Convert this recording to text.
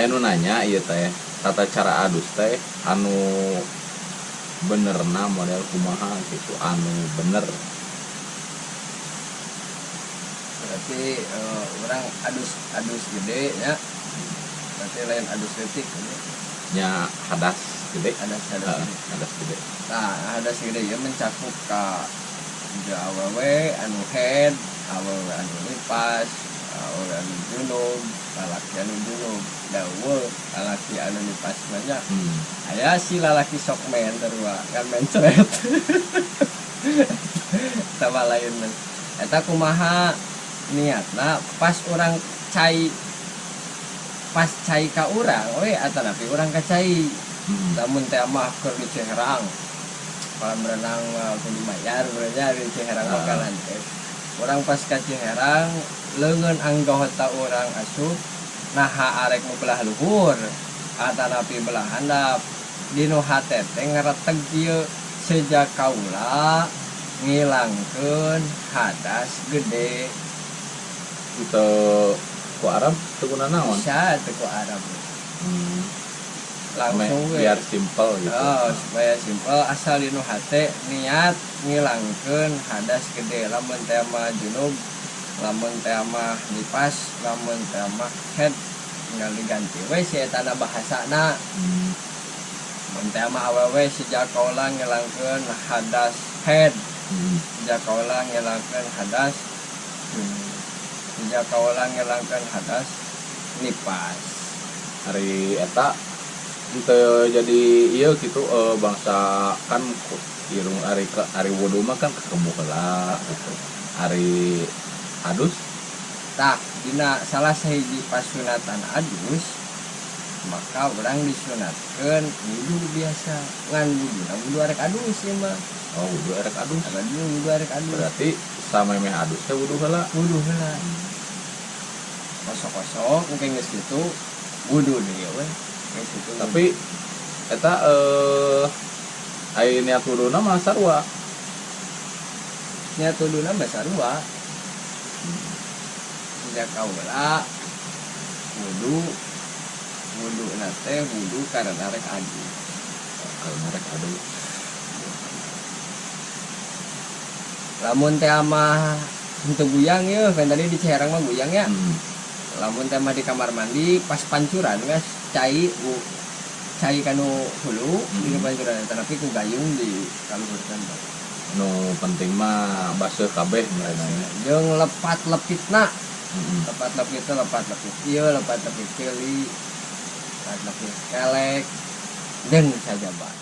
aya nu nanya ieu teh tata cara adus teh anu benerna model kumaha gitu anu bener. Berarti orang adus gede ya. Berarti lain adus leutik gitu. Nya hadas gede. Hadas gede. Hadas gede. Nah, hadas gede ya mencakup ka awewe anu head, awewe anu lipas, awewe anu junub, lalaki anu junub, dawa lalaki anu lipas banyak. Aya si lalaki sok men terua kan mencret. Sama lain men. Eta kumaha niatna pas orang cai ka urang we atanapi urang ka cai. Lamun teh mah keur di Ciherang. Kolam renang kudu mayar benernya di Ciherang makanan teh. Urang pas ka Ciherang leungeun anggota urang asup naha arek nu belah luhur atanapi belah handap. Dinu hate teh ngareteg kieu sejak kaula ngilangkeun hadas gede. Itu ku Arab teu guna naon? Bisa teu ku Arab. Langsung biar simpel gitu. Oh, supaya simpel asal dinu hate niat ngilangkeun hadas gede. Lamun teh mah junub, lamun teh mah lipas, lamun teh mah head tinggal diganti we si eta na bahasana. Mun teh mah awewe sejak kaula ngilangkeun hadas head. Sejak kaula ngilangkeun hadas sejak kaula ngilangkeun hadas lipas. Hari eta teu jadi ieu gitu bangsa kan irung ari wudu mah kan kakemu heula gitu. Ari adus tak dina salah sahiji pasunatan adus maka orang disunatkeun wudu biasa ngan wudu arek adus ya mah. Oh, wudu arek adus. Wudu arek adus. Berarti samemeh adus teh wudu heula. Wudu heula. Kosong-kosong engke geus kitu wudu deui we. Tapi eta aya niat wuduna mah sarua. Niat wuduna mah sarua. Sejak kaula wudu teh wudu karena rek adus. Karena rek adus. Lamun teh mah henteu guyang ye, kan tadi di Ciherang mah guyang ya. Lamun teh mah di kamar mandi pas pancuran guys, cai kanu hulu di pancuran tapi ku gayung di kaluhurkeun. Nu penting mah baseuh kabeh mereka. Jeung lepat-lepitna. Lepat-lepit ieu, lepat-lepit keuli, lepat-lepit kelek, dan saja bah.